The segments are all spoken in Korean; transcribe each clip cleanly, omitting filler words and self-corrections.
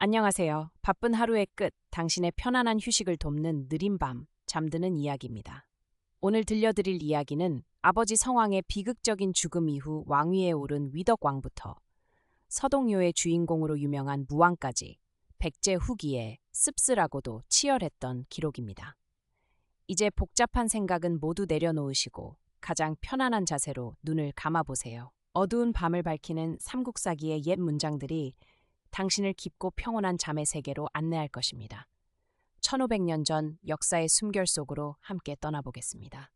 안녕하세요. 바쁜 하루의 끝, 당신의 편안한 휴식을 돕는 느린 밤, 잠드는 이야기입니다. 오늘 들려드릴 이야기는 아버지 성왕의 비극적인 죽음 이후 왕위에 오른 위덕왕부터 서동요의 주인공으로 유명한 무왕까지 백제 후기에 씁쓸하고도 치열했던 기록입니다. 이제 복잡한 생각은 모두 내려놓으시고 가장 편안한 자세로 눈을 감아보세요. 어두운 밤을 밝히는 삼국사기의 옛 문장들이 당신을 깊고 평온한 잠의 세계로 안내할 것입니다. 1500년 전 역사의 숨결 속으로 함께 떠나보겠습니다.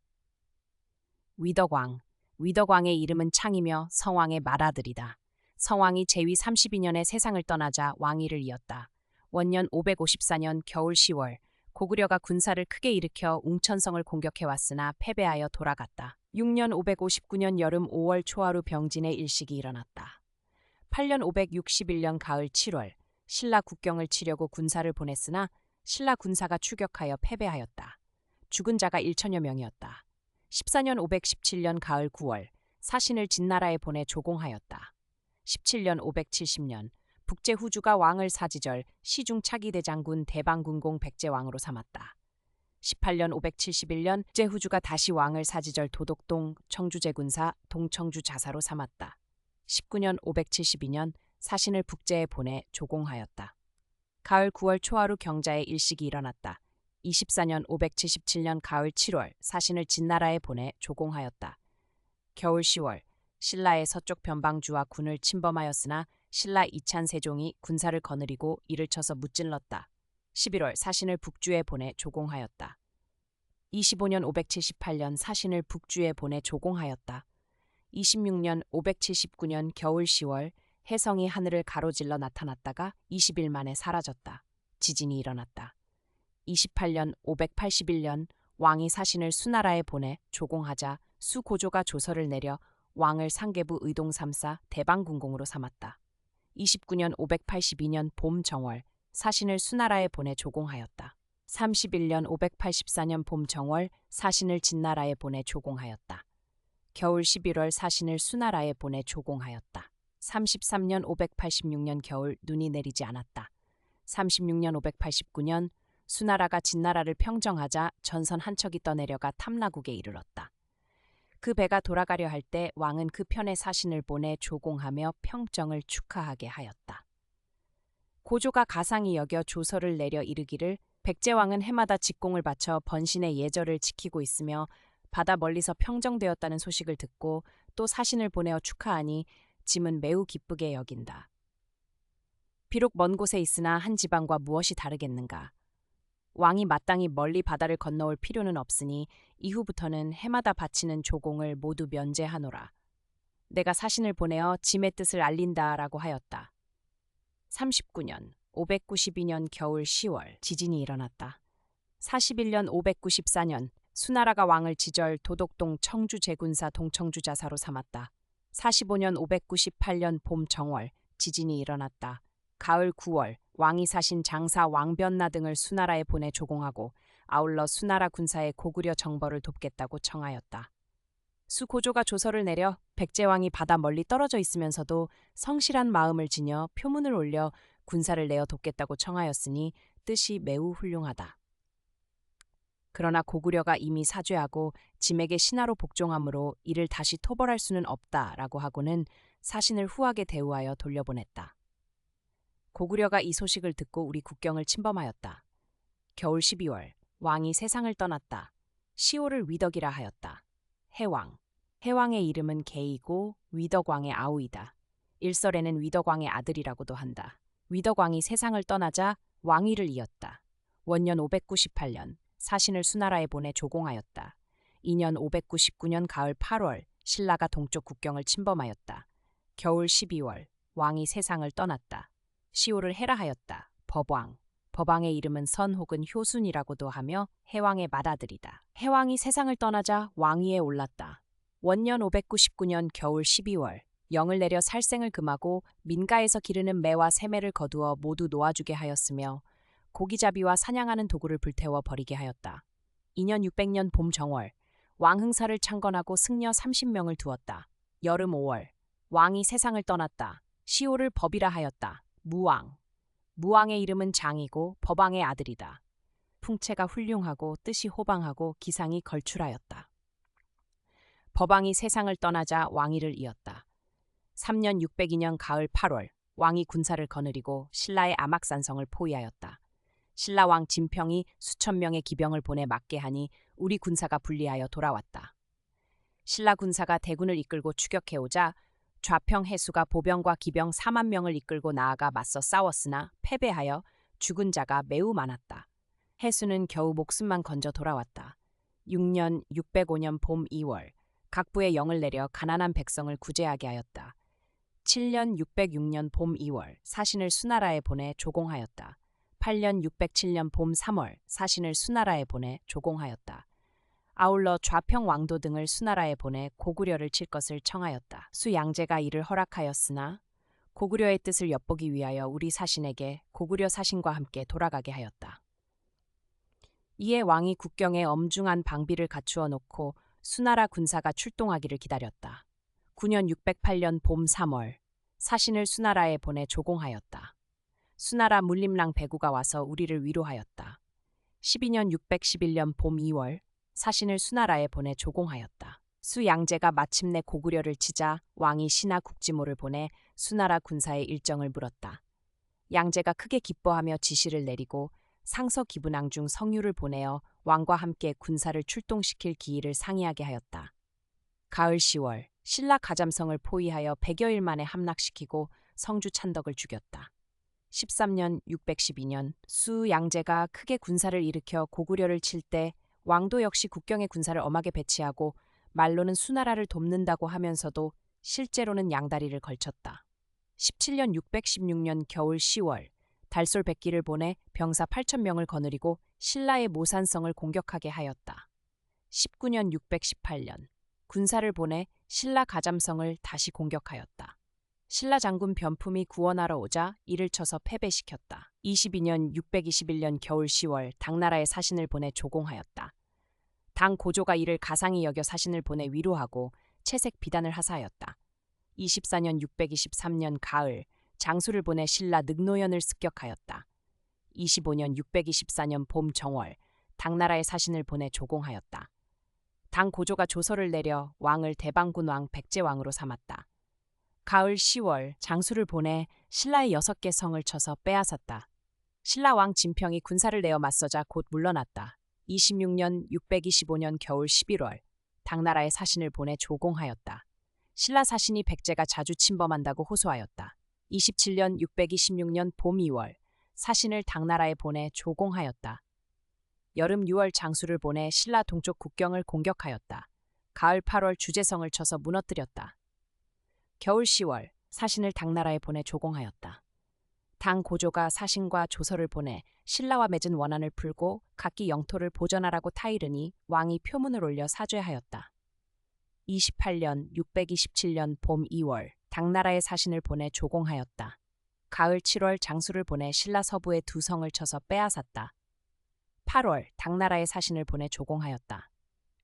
위덕왕. 위덕왕의 이름은 창이며 성왕의 맏아들이다. 성왕이 제위 32년에 세상을 떠나자 왕위를 이었다. 원년 554년 겨울 10월 고구려가 군사를 크게 일으켜 웅천성을 공격해왔으나 패배하여 돌아갔다. 6년 559년 여름 5월 초하루 병진의 일식이 일어났다. 8년 561년 가을 7월 신라 국경을 치려고 군사를 보냈으나 신라 군사가 추격하여 패배하였다. 죽은 자가 1천여 명이었다. 14년 517년 가을 9월 사신을 진나라에 보내 조공하였다. 17년 570년 북제 후주가 왕을 사지절 시중 차기대장군 대방군공 백제왕으로 삼았다. 18년 571년 북제 후주가 다시 왕을 사지절 도독동 청주제군사 동청주 자사로 삼았다. 19년 572년 사신을 북제에 보내 조공하였다. 가을 9월 초하루 경자의 일식이 일어났다. 24년 577년 가을 7월 사신을 진나라에 보내 조공하였다. 겨울 10월 신라의 서쪽 변방주와 군을 침범하였으나 신라 이찬세종이 군사를 거느리고 이를 쳐서 무찔렀다. 11월 사신을 북주에 보내 조공하였다. 25년 578년 사신을 북주에 보내 조공하였다. 26년 579년 겨울 10월 혜성이 하늘을 가로질러 나타났다가 20일 만에 사라졌다. 지진이 일어났다. 28년 581년 왕이 사신을 수나라에 보내 조공하자 수고조가 조서를 내려 왕을 상계부 의동 삼사 대방군공으로 삼았다. 29년 582년 봄 정월 사신을 수나라에 보내 조공하였다. 31년 584년 봄 정월 사신을 진나라에 보내 조공하였다. 겨울 11월 사신을 수나라에 보내 조공하였다. 33년 586년 겨울 눈이 내리지 않았다. 36년 589년 수나라가 진나라를 평정하자 전선 한 척이 떠내려가 탐나국에 이르렀다. 그 배가 돌아가려 할 때 왕은 그 편에 사신을 보내 조공하며 평정을 축하하게 하였다. 고조가 가상히 여겨 조서를 내려 이르기를 백제왕은 해마다 직공을 바쳐 번신의 예절을 지키고 있으며 바다 멀리서 평정되었다는 소식을 듣고 또 사신을 보내어 축하하니 짐은 매우 기쁘게 여긴다. 비록 먼 곳에 있으나 한 지방과 무엇이 다르겠는가. 왕이 마땅히 멀리 바다를 건너올 필요는 없으니 이후부터는 해마다 바치는 조공을 모두 면제하노라. 내가 사신을 보내어 짐의 뜻을 알린다라고 하였다. 39년 592년 겨울 10월 지진이 일어났다. 41년 594년 수나라가 왕을 지절 도독동 청주제군사 동청주자사로 삼았다. 45년 598년 봄 정월 지진이 일어났다. 가을 9월 왕이 사신 장사 왕변나 등을 수나라에 보내 조공하고 아울러 수나라 군사의 고구려 정벌을 돕겠다고 청하였다. 수고조가 조서를 내려 백제왕이 바다 멀리 떨어져 있으면서도 성실한 마음을 지녀 표문을 올려 군사를 내어 돕겠다고 청하였으니 뜻이 매우 훌륭하다. 그러나 고구려가 이미 사죄하고 짐에게 신하로 복종하므로 이를 다시 토벌할 수는 없다라고 하고는 사신을 후하게 대우하여 돌려보냈다. 고구려가 이 소식을 듣고 우리 국경을 침범하였다. 겨울 12월 왕이 세상을 떠났다. 시호를 위덕이라 하였다. 해왕. 해왕의 이름은 계이고 위덕왕의 아우이다. 일설에는 위덕왕의 아들이라고도 한다. 위덕왕이 세상을 떠나자 왕위를 이었다. 원년 598년 사신을 수나라에 보내 조공하였다. 2년 599년 가을 8월 신라가 동쪽 국경을 침범하였다. 겨울 12월 왕이 세상을 떠났다. 시호를 해라 하였다. 법왕. 법왕의 이름은 선 혹은 효순이라고도 하며 해왕의 맏아들이다. 해왕이 세상을 떠나자 왕위에 올랐다. 원년 599년 겨울 12월 영을 내려 살생을 금하고 민가에서 기르는 매와 새매를 거두어 모두 놓아주게 하였으며 고기잡이와 사냥하는 도구를 불태워 버리게 하였다. 2년 600년 봄 정월 왕흥사를 창건하고 승려 30명을 두었다. 여름 5월 왕이 세상을 떠났다. 시호를 법이라 하였다. 무왕. 무왕의 이름은 장이고 법왕의 아들이다. 풍채가 훌륭하고 뜻이 호방하고 기상이 걸출하였다. 법왕이 세상을 떠나자 왕위를 이었다. 3년 602년 가을 8월 왕이 군사를 거느리고 신라의 암악산성을 포위하였다. 신라 왕 진평이 수천 명의 기병을 보내 맞게 하니 우리 군사가 분리하여 돌아왔다. 신라 군사가 대군을 이끌고 추격해오자 좌평 해수가 보병과 기병 4만 명을 이끌고 나아가 맞서 싸웠으나 패배하여 죽은 자가 매우 많았다. 해수는 겨우 목숨만 건져 돌아왔다. 6년 605년 봄 2월 각부에 영을 내려 가난한 백성을 구제하게 하였다. 7년 606년 봄 2월 사신을 수나라에 보내 조공하였다. 8년 607년 봄 3월 사신을 수나라에 보내 조공하였다. 아울러 좌평 왕도 등을 수나라에 보내 고구려를 칠 것을 청하였다. 수양제가 이를 허락하였으나 고구려의 뜻을 엿보기 위하여 우리 사신에게 고구려 사신과 함께 돌아가게 하였다. 이에 왕이 국경에 엄중한 방비를 갖추어 놓고 수나라 군사가 출동하기를 기다렸다. 9년 608년 봄 3월 사신을 수나라에 보내 조공하였다. 수나라 물림랑 배구가 와서 우리를 위로하였다. 12년 611년 봄 2월 사신을 수나라에 보내 조공하였다. 수양제가 마침내 고구려를 치자 왕이 신하 국지모를 보내 수나라 군사의 일정을 물었다. 양제가 크게 기뻐하며 지시를 내리고 상서 기분왕 중 성유를 보내어 왕과 함께 군사를 출동시킬 기일을 상의하게 하였다. 가을 10월 신라 가잠성을 포위하여 100여일 만에 함락시키고 성주 찬덕을 죽였다. 13년 612년 수 양제가 크게 군사를 일으켜 고구려를 칠 때 왕도 역시 국경에 군사를 엄하게 배치하고 말로는 수나라를 돕는다고 하면서도 실제로는 양다리를 걸쳤다. 17년 616년 겨울 10월 달솔 백기를 보내 병사 8,000명을 거느리고 신라의 모산성을 공격하게 하였다. 19년 618년 군사를 보내 신라 가잠성을 다시 공격하였다. 신라 장군 변품이 구원하러 오자 이를 쳐서 패배시켰다. 22년 621년 겨울 10월 당나라에 사신을 보내 조공하였다. 당 고조가 이를 가상히 여겨 사신을 보내 위로하고 채색 비단을 하사하였다. 24년 623년 가을 장수를 보내 신라 늑노연을 습격하였다. 25년 624년 봄 정월 당나라에 사신을 보내 조공하였다. 당 고조가 조서를 내려 왕을 대방군 왕 백제왕으로 삼았다. 가을 10월 장수를 보내 신라의 6개 성을 쳐서 빼앗았다. 신라 왕 진평이 군사를 내어 맞서자 곧 물러났다. 26년 625년 겨울 11월 당나라에 사신을 보내 조공하였다. 신라 사신이 백제가 자주 침범한다고 호소하였다. 27년 626년 봄 2월 사신을 당나라에 보내 조공하였다. 여름 6월 장수를 보내 신라 동쪽 국경을 공격하였다. 가을 8월 주제성을 쳐서 무너뜨렸다. 겨울 10월 사신을 당나라에 보내 조공하였다. 당 고조가 사신과 조서를 보내 신라와 맺은 원한을 풀고 각기 영토를 보전하라고 타이르니 왕이 표문을 올려 사죄하였다. 28년 627년 봄 2월 당나라에 사신을 보내 조공하였다. 가을 7월 장수를 보내 신라 서부의 2성을 쳐서 빼앗았다. 8월 당나라에 사신을 보내 조공하였다.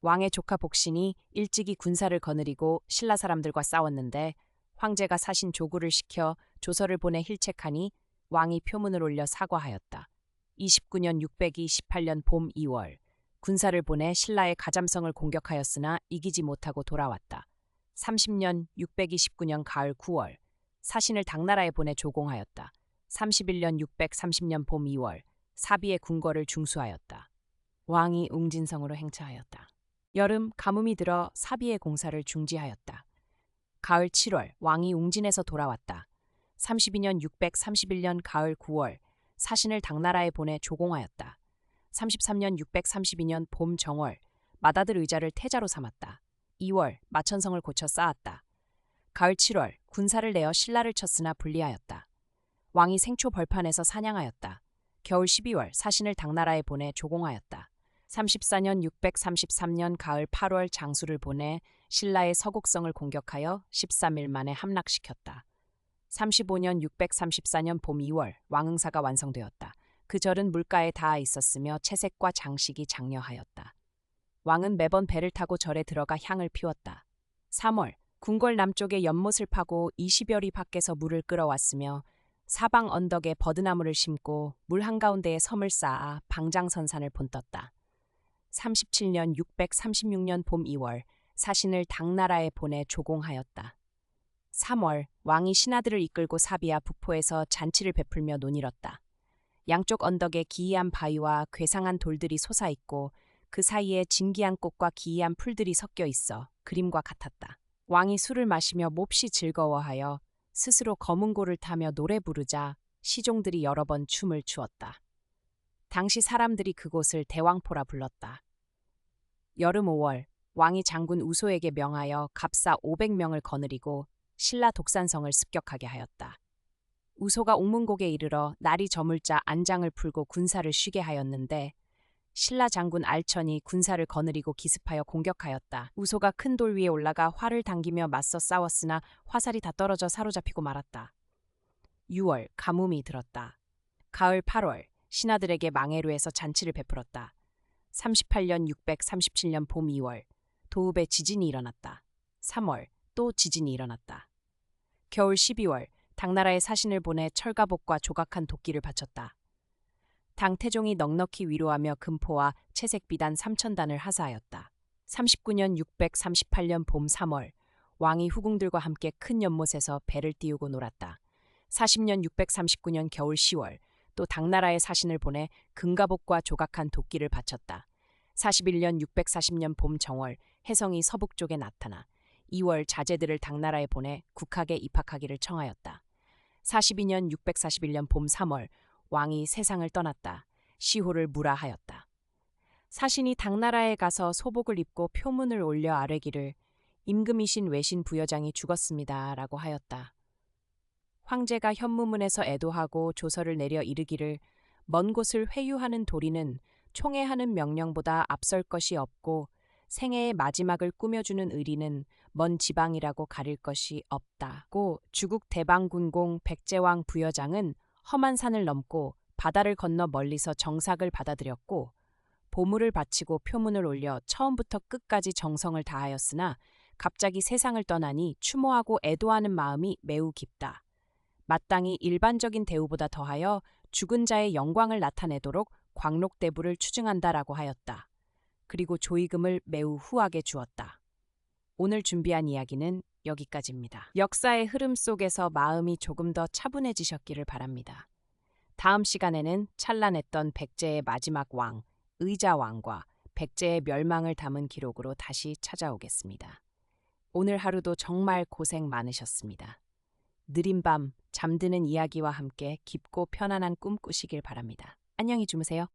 왕의 조카 복신이 일찍이 군사를 거느리고 신라 사람들과 싸웠는데 황제가 사신 조구를 시켜 조서를 보내 힐책하니 왕이 표문을 올려 사과하였다. 29년 628년 봄 2월 군사를 보내 신라의 가잠성을 공격하였으나 이기지 못하고 돌아왔다. 30년 629년 가을 9월 사신을 당나라에 보내 조공하였다. 31년 630년 봄 2월 사비의 궁궐을 중수하였다. 왕이 웅진성으로 행차하였다. 여름 가뭄이 들어 사비의 공사를 중지하였다. 가을 7월 왕이 웅진에서 돌아왔다. 32년 631년 가을 9월 사신을 당나라에 보내 조공하였다. 33년 632년 봄 정월 맏아들 의자를 태자로 삼았다. 2월 마천성을 고쳐 쌓았다. 가을 7월 군사를 내어 신라를 쳤으나 불리하였다. 왕이 생초 벌판에서 사냥하였다. 겨울 12월 사신을 당나라에 보내 조공하였다. 34년 633년 가을 8월 장수를 보내 신라의 서곡성을 공격하여 13일 만에 함락시켰다. 35년 634년 봄 2월 왕응사가 완성되었다. 그 절은 물가에 닿아 있었으며 채색과 장식이 장려하였다. 왕은 매번 배를 타고 절에 들어가 향을 피웠다. 3월 궁궐 남쪽에 연못을 파고 20여리 밖에서 물을 끌어왔으며 사방 언덕에 버드나무를 심고 물 한가운데에 섬을 쌓아 방장선산을 본떴다. 37년 636년 봄 2월 사신을 당나라에 보내 조공하였다. 3월 왕이 신하들을 이끌고 사비아 북포에서 잔치를 베풀며 논이렀다. 양쪽 언덕에 기이한 바위와 괴상한 돌들이 솟아있고 그 사이에 진기한 꽃과 기이한 풀들이 섞여 있어 그림과 같았다. 왕이 술을 마시며 몹시 즐거워하여 스스로 거문고를 타며 노래 부르자 시종들이 여러 번 춤을 추었다. 당시 사람들이 그곳을 대왕포라 불렀다. 여름 5월 왕이 장군 우소에게 명하여 갑사 500명을 거느리고 신라 독산성을 습격하게 하였다. 우소가 옥문곡에 이르러 날이 저물자 안장을 풀고 군사를 쉬게 하였는데 신라 장군 알천이 군사를 거느리고 기습하여 공격하였다. 우소가 큰 돌 위에 올라가 활을 당기며 맞서 싸웠으나 화살이 다 떨어져 사로잡히고 말았다. 6월 가뭄이 들었다. 가을 8월 신하들에게 망해루에서 잔치를 베풀었다. 38년 637년 봄 2월 도읍에 지진이 일어났다. 3월 또 지진이 일어났다. 겨울 12월 당나라에 사신을 보내 철가복과 조각한 도끼를 바쳤다. 당 태종이 넉넉히 위로하며 금포와 채색 비단 3,000단을 하사하였다. 39년 638년 봄 3월 왕이 후궁들과 함께 큰 연못에서 배를 띄우고 놀았다. 40년 639년 겨울 10월 또 당나라에 사신을 보내 금가복과 조각한 도끼를 바쳤다. 41년 640년 봄 정월 혜성이 서북쪽에 나타나 2월 자제들을 당나라에 보내 국학에 입학하기를 청하였다. 42년 641년 봄 3월 왕이 세상을 떠났다. 시호를 무라하였다. 사신이 당나라에 가서 소복을 입고 표문을 올려 아뢰기를 임금이신 외신 부여장이 죽었습니다 라고 하였다. 황제가 현무문에서 애도하고 조서를 내려 이르기를 먼 곳을 회유하는 도리는 총애하는 명령보다 앞설 것이 없고 생애의 마지막을 꾸며주는 의리는 먼 지방이라고 가릴 것이 없다고 주국 대방군공 백제왕 부여장은 험한 산을 넘고 바다를 건너 멀리서 정삭을 받아들였고 보물을 바치고 표문을 올려 처음부터 끝까지 정성을 다하였으나 갑자기 세상을 떠나니 추모하고 애도하는 마음이 매우 깊다. 마땅히 일반적인 대우보다 더하여 죽은 자의 영광을 나타내도록 광록대부를 추증한다라고 하였다. 그리고 조의금을 매우 후하게 주었다. 오늘 준비한 이야기는 여기까지입니다. 역사의 흐름 속에서 마음이 조금 더 차분해지셨기를 바랍니다. 다음 시간에는 찬란했던 백제의 마지막 왕, 의자왕과 백제의 멸망을 담은 기록으로 다시 찾아오겠습니다. 오늘 하루도 정말 고생 많으셨습니다. 느린 밤, 잠드는 이야기와 함께 깊고 편안한 꿈 꾸시길 바랍니다. 안녕히 주무세요.